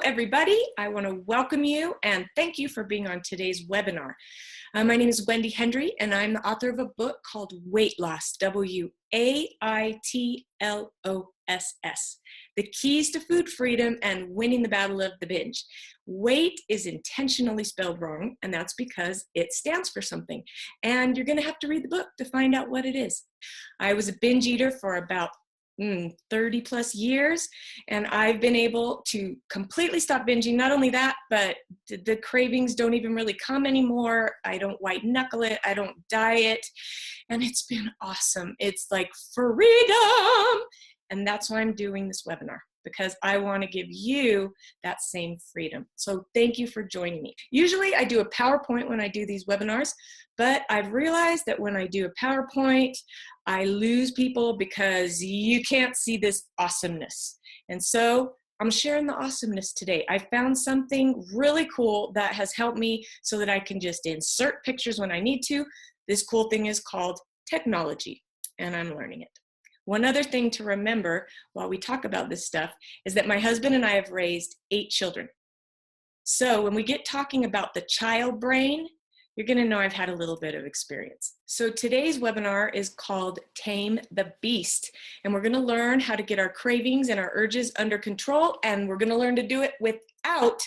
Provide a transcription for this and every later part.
everybody. I want to welcome you and thank you for being on today's webinar. My name is Wendy Hendry, and I'm the author of a book called Weight Loss, W-A-I-T-L-O-S-S, The Keys to Food Freedom and Winning the Battle of the Binge. Weight is intentionally spelled wrong, and that's because it stands for something. And you're going to have to read the book to find out what it is. I was a binge eater for about 30 plus years, and I've been able to completely stop binging. Not only that, but the cravings don't even really come anymore. I don't white knuckle it. I don't diet, and it's been awesome. It's like freedom. And that's why I'm doing this webinar, because I want to give you that same freedom. So thank you for joining me. Usually I do a PowerPoint when I do these webinars, but I've realized that when I do a PowerPoint, I lose people because you can't see this awesomeness. And so I'm sharing the awesomeness today. I found something really cool that has helped me so that I can just insert pictures when I need to. This cool thing is called technology, and I'm learning it. One other thing to remember while we talk about this stuff is that my husband and I have raised 8 children. So when we get talking about the child brain, you're going to know I've had a little bit of experience. So today's webinar is called Tame the Beast, and we're going to learn how to get our cravings and our urges under control, and we're going to learn to do it without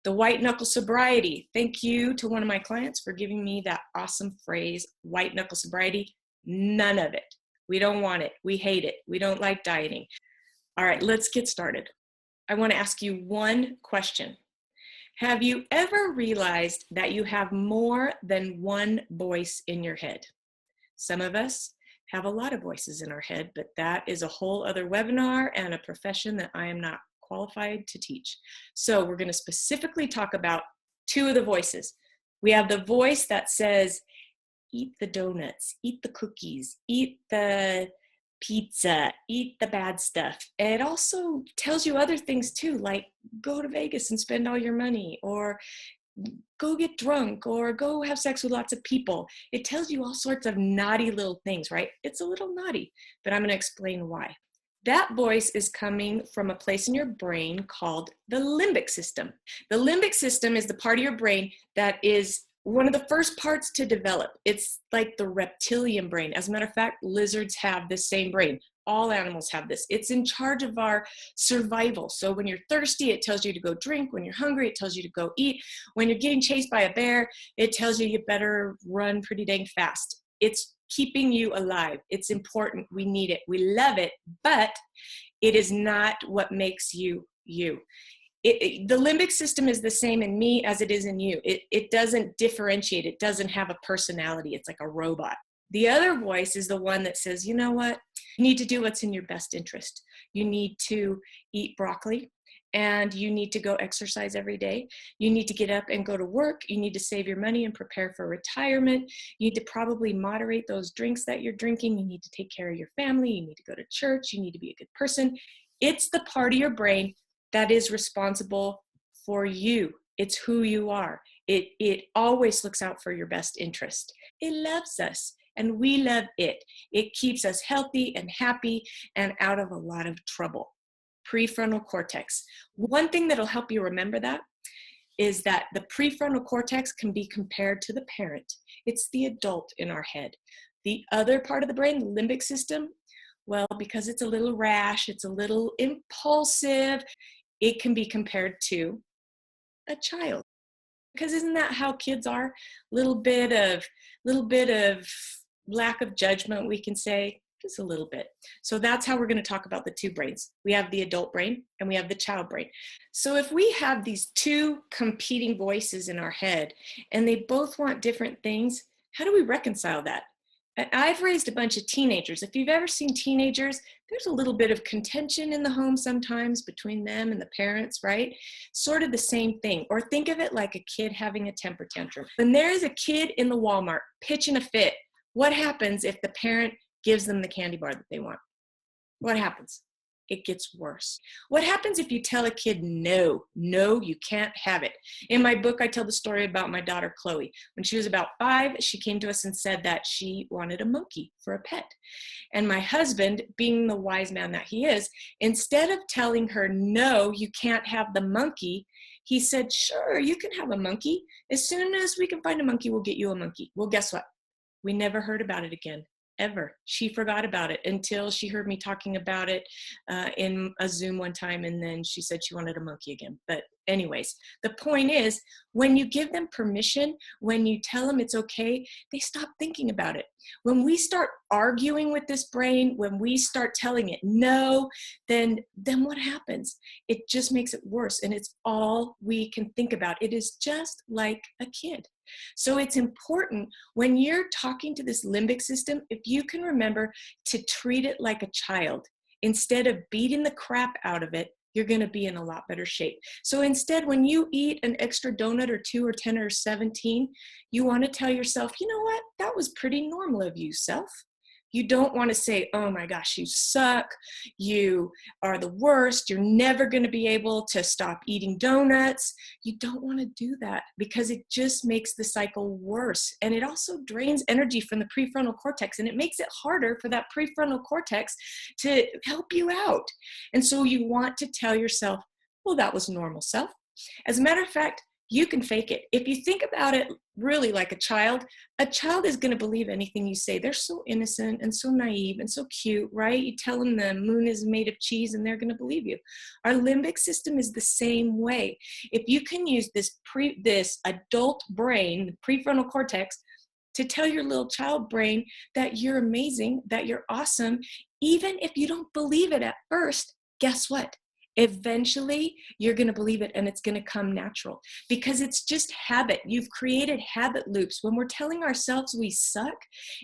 the white knuckle sobriety. Thank you to one of my clients for giving me that awesome phrase, white knuckle sobriety. None of it. We don't want it. We hate it. We don't like dieting. All right, let's get started. I want to ask you one question. Have you ever realized that you have more than one voice in your head? Some of us have a lot of voices in our head, but that is a whole other webinar and a profession that I am not qualified to teach. So we're going to specifically talk about 2 of the voices. We have the voice that says, eat the donuts, eat the cookies, eat the pizza, eat the bad stuff. And it also tells you other things too, like go to Vegas and spend all your money, or go get drunk, or go have sex with lots of people. It tells you all sorts of naughty little things, right? It's a little naughty, but I'm going to explain why. That voice is coming from a place in your brain called the limbic system. The limbic system is the part of your brain that is one of the first parts to develop. It's like the reptilian brain. As a matter of fact, lizards have the same brain. All animals have this. It's in charge of our survival. So when you're thirsty, it tells you to go drink. When you're hungry, it tells you to go eat. When you're getting chased by a bear, it tells you you better run pretty dang fast. It's keeping you alive. It's important. We need it. We love it, but it is not what makes you you. The limbic system is the same in me as it is in you. It doesn't differentiate. It doesn't have a personality. It's like a robot. The other voice is the one that says, you know what? You need to do what's in your best interest. You need to eat broccoli, and you need to go exercise every day. You need to get up and go to work. You need to save your money and prepare for retirement. You need to probably moderate those drinks that you're drinking. You need to take care of your family. You need to go to church. You need to be a good person. It's the part of your brain that is responsible for you. It's who you are. It always looks out for your best interest. It loves us, and we love it. It keeps us healthy and happy and out of a lot of trouble. Prefrontal cortex. One thing that'll help you remember that is that the prefrontal cortex can be compared to the parent. It's the adult in our head. The other part of the brain, the limbic system, well, because it's a little rash, it's a little impulsive, it can be compared to a child. Because isn't that how kids are? Little bit of lack of judgment, we can say, just a little bit. So that's how we're going to talk about the 2 brains. We have the adult brain and we have the child brain. So if we have these 2 competing voices in our head and they both want different things, how do we reconcile that? I've raised a bunch of teenagers. If you've ever seen teenagers, there's a little bit of contention in the home sometimes between them and the parents, right? Sort of the same thing. Or think of it like a kid having a temper tantrum. When there's a kid in the Walmart pitching a fit, what happens if the parent gives them the candy bar that they want? What happens? it gets worse. What happens if you tell a kid, no, you can't have it? In my book, I tell the story about my daughter, Chloe. When she was about 5, she came to us and said that she wanted a monkey for a pet. And my husband, being the wise man that he is, instead of telling her, no, you can't have the monkey, he said, sure, you can have a monkey. As soon as we can find a monkey, we'll get you a monkey. Well, guess what? We never heard about it again. Ever. She forgot about it until she heard me talking about it in a Zoom one time, and then she said she wanted a monkey again. But anyways, the point is, when you give them permission, when you tell them it's okay, they stop thinking about it. When we start arguing with this brain, when we start telling it no, then what happens? It just makes it worse, and it's all we can think about. It is just like a kid. So it's important when you're talking to this limbic system, if you can remember to treat it like a child, instead of beating the crap out of it, you're going to be in a lot better shape. So instead, when you eat an extra donut or 2 or 10 or 17, you want to tell yourself, you know what? That was pretty normal of you, self. You don't want to say, oh my gosh, you suck. You are the worst. You're never going to be able to stop eating donuts. You don't want to do that because it just makes the cycle worse. And it also drains energy from the prefrontal cortex, and it makes it harder for that prefrontal cortex to help you out. And so you want to tell yourself, well, that was normal, self. As a matter of fact, you can fake it. If you think about it really like a child is going to believe anything you say. They're so innocent and so naive and so cute, right? You tell them the moon is made of cheese and they're going to believe you. Our limbic system is the same way. If you can use this adult brain, the prefrontal cortex, to tell your little child brain that you're amazing, that you're awesome, even if you don't believe it at first, guess what? Eventually, you're going to believe it, and it's going to come natural because it's just habit. You've created habit loops. When we're telling ourselves we suck,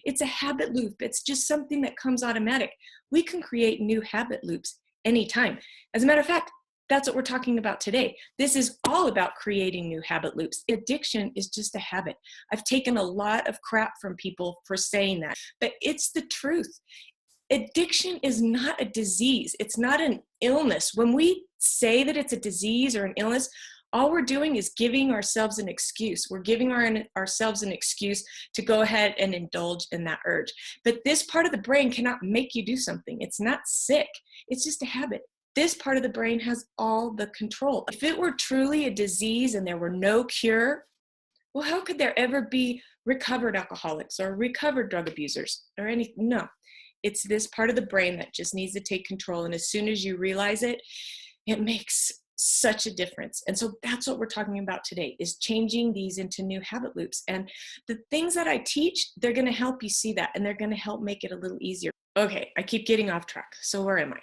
it's a habit loop. It's just something that comes automatic. We can create new habit loops anytime. As a matter of fact, that's what we're talking about today. This is all about creating new habit loops. Addiction is just a habit. I've taken a lot of crap from people for saying that, but it's the truth. Addiction is not a disease. It's not an illness. When we say that it's a disease or an illness, all we're doing is giving ourselves an excuse. We're giving ourselves an excuse to go ahead and indulge in that urge. But this part of the brain cannot make you do something. It's not sick. It's just a habit. This part of the brain has all the control. If it were truly a disease and there were no cure, well, how could there ever be recovered alcoholics or recovered drug abusers or anything? No. It's this part of the brain that just needs to take control. And as soon as you realize it, it makes such a difference. And so that's what we're talking about today, is changing these into new habit loops. And the things that I teach, they're going to help you see that, and they're going to help make it a little easier. Okay, I keep getting off track. So where am I?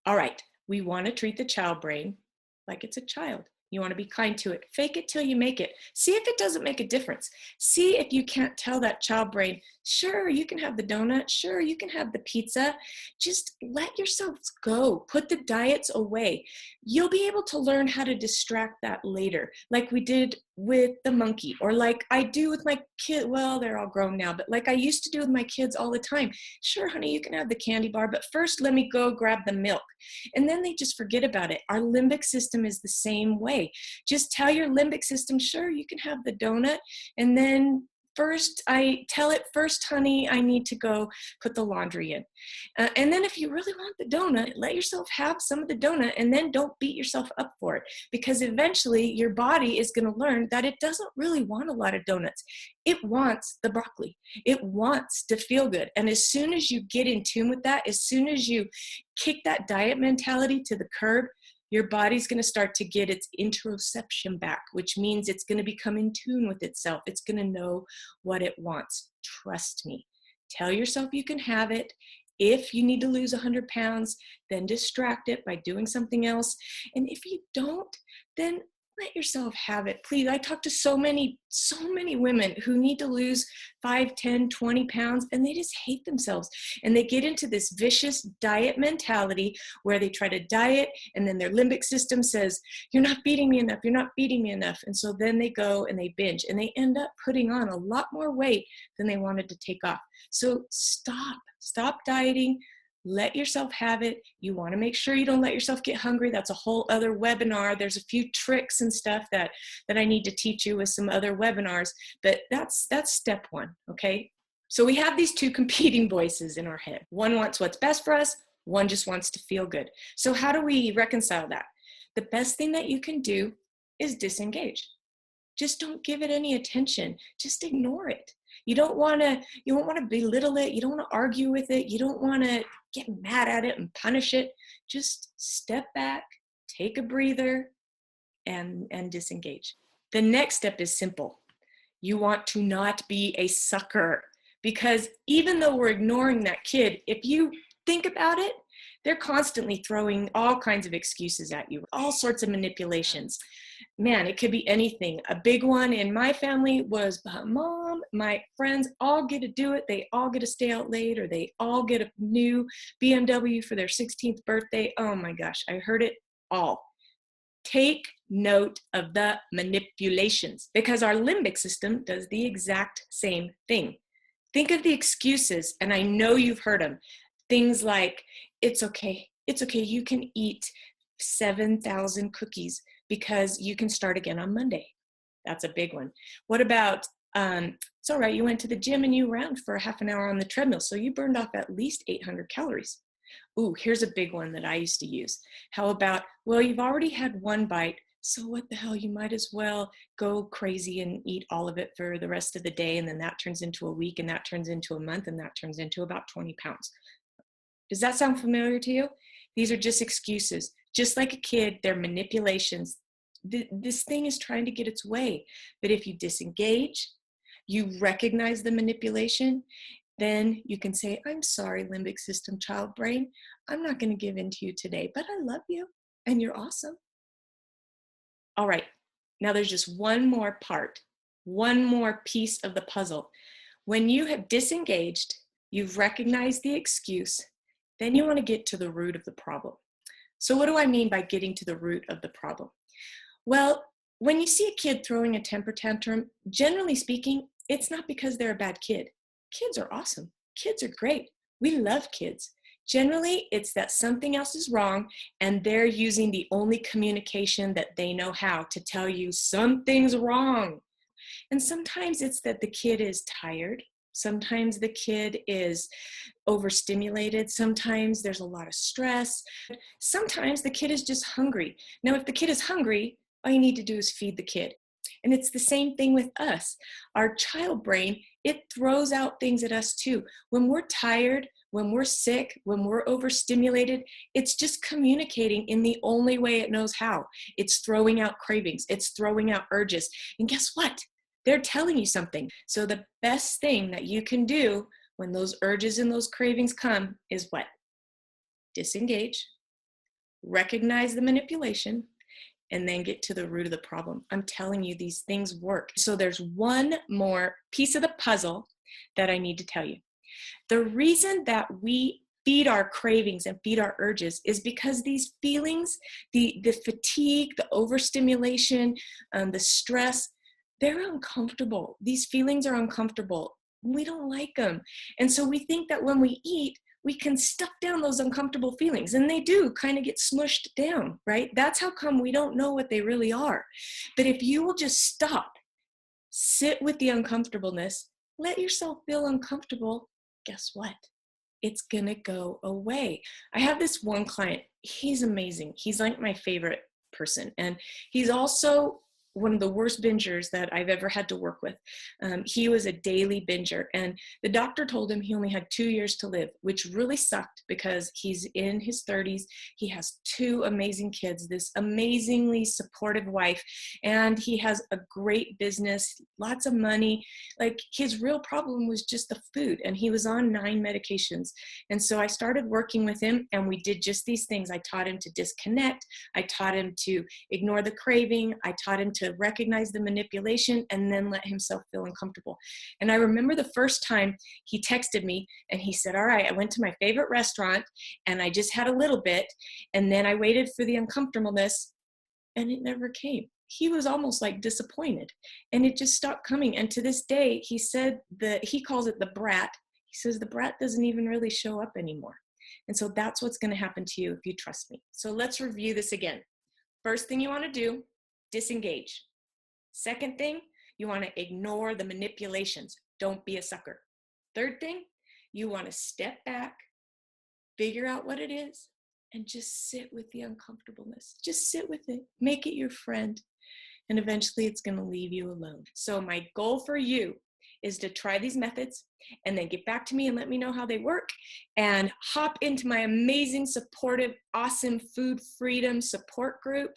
All right, we want to treat the child brain like it's a child. You want to be kind to it. Fake it till you make it. See if it doesn't make a difference. See if you can't tell that child brain, sure, you can have the donut. Sure, you can have the pizza. Just let yourselves go. Put the diets away. You'll be able to learn how to distract that later, like we did with the monkey, or like I do with my kid. Well, they're all grown now, but like I used to do with my kids all the time. Sure, honey, you can have the candy bar, but first let me go grab the milk. And then they just forget about it. Our limbic system is the same way. Just tell your limbic system, sure, you can have the donut. And then first, I tell it, first, honey, I need to go put the laundry in. And then if you really want the donut, let yourself have some of the donut, and then don't beat yourself up for it, because eventually your body is going to learn that it doesn't really want a lot of donuts. It wants the broccoli. It wants to feel good. And as soon as you get in tune with that, as soon as you kick that diet mentality to the curb, your body's going to start to get its interoception back, which means it's going to become in tune with itself. It's going to know what it wants. Trust me. Tell yourself you can have it. If you need to lose 100 pounds, then distract it by doing something else. And if you don't, then let yourself have it. Please, I talk to so many women who need to lose 5, 10, 20 pounds, and they just hate themselves. And they get into this vicious diet mentality where they try to diet, and then their limbic system says, you're not feeding me enough, you're not feeding me enough. And so then they go and they binge, and they end up putting on a lot more weight than they wanted to take off. So stop dieting. Let yourself have it. You want to make sure you don't let yourself get hungry. That's a whole other webinar. There's a few tricks and stuff that I need to teach you with some other webinars, but that's step one, okay? So we have these two competing voices in our head. One wants what's best for us, one just wants to feel good. So how do we reconcile that? The best thing that you can do is disengage. Just don't give it any attention. Just ignore it. You don't want to belittle it. You don't want to argue with it. You don't want to get mad at it and punish it. Just step back, take a breather, and disengage. The next step is simple. You want to not be a sucker, because even though we're ignoring that kid, if you think about it, they're constantly throwing all kinds of excuses at you, all sorts of manipulations. Man, it could be anything. A big one in my family was, Mom, my friends all get to do it. They all get to stay out late, or they all get a new BMW for their 16th birthday. Oh my gosh, I heard it all. Take note of the manipulations, because our limbic system does the exact same thing. Think of the excuses, and I know you've heard them. Things like, it's okay, you can eat 7,000 cookies because you can start again on Monday. That's a big one. What about, it's all right, you went to the gym and you ran for a half an hour on the treadmill, so you burned off at least 800 calories. Ooh, here's a big one that I used to use. How about, well, you've already had one bite, so what the hell, you might as well go crazy and eat all of it for the rest of the day, and then that turns into a week, and that turns into a month, and that turns into about 20 pounds. Does that sound familiar to you? These are just excuses. Just like a kid, they're manipulations. This thing is trying to get its way. But if you disengage, you recognize the manipulation, then you can say, I'm sorry, limbic system child brain. I'm not going to give in to you today, but I love you and you're awesome. All right, now there's just one more part, one more piece of the puzzle. When you have disengaged, you've recognized the excuse, then you want to get to the root of the problem. So what do I mean by getting to the root of the problem? Well, when you see a kid throwing a temper tantrum, generally speaking, it's not because they're a bad kid. Kids are awesome. Kids are great. We love kids. Generally, it's that something else is wrong, and they're using the only communication that they know how to tell you something's wrong. And sometimes it's that the kid is tired. Sometimes the kid is overstimulated. Sometimes there's a lot of stress. Sometimes the kid is just hungry. Now, if the kid is hungry, all you need to do is feed the kid. And it's the same thing with us. Our child brain, it throws out things at us too. When we're tired, when we're sick, when we're overstimulated, it's just communicating in the only way it knows how. It's throwing out cravings. It's throwing out urges. And guess what? They're telling you something. So the best thing that you can do when those urges and those cravings come is what? Disengage, recognize the manipulation, and then get to the root of the problem. I'm telling you, these things work. So there's one more piece of the puzzle that I need to tell you. The reason that we feed our cravings and feed our urges is because these feelings, the fatigue, the overstimulation, the stress, they're uncomfortable. These feelings are uncomfortable. We don't like them. And so we think that when we eat, we can stuff down those uncomfortable feelings, and they do kind of get smushed down, right? That's how come we don't know what they really are. But if you will just stop, sit with the uncomfortableness, let yourself feel uncomfortable, guess what? It's gonna go away. I have this one client, he's amazing. He's like my favorite person. And he's also one of the worst bingers that I've ever had to work with. He was a daily binger, and the doctor told him he only had 2 years to live, which really sucked because he's in his 30s. He has 2 amazing kids, this amazingly supportive wife, and he has a great business, lots of money. Like, his real problem was just the food, and he was on 9 medications. And so I started working with him, and we did just these things. I taught him to disconnect. I taught him to ignore the craving. I taught him to recognize the manipulation and then let himself feel uncomfortable. And I remember the first time he texted me and he said, all right, I went to my favorite restaurant and I just had a little bit, and then I waited for the uncomfortableness and it never came. He was almost like disappointed, and it just stopped coming. And to this day, he said that he calls it the brat. He says the brat doesn't even really show up anymore. And so that's what's going to happen to you if you trust me. So let's review this again. First thing you want to do, disengage. Second thing, you want to ignore the manipulations. Don't be a sucker. Third thing, you want to step back, figure out what it is, and just sit with the uncomfortableness. Just sit with it. Make it your friend. And eventually it's going to leave you alone. So my goal for you is to try these methods and then get back to me and let me know how they work, and hop into my amazing, supportive, awesome food freedom support group.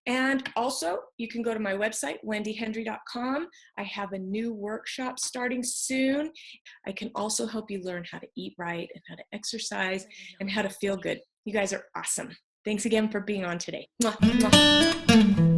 And also, you can go to my website, wendyhendry.com. I have a new workshop starting soon. I can also help you learn how to eat right and how to exercise and how to feel good. You guys are awesome. Thanks again for being on today. Mwah, mwah.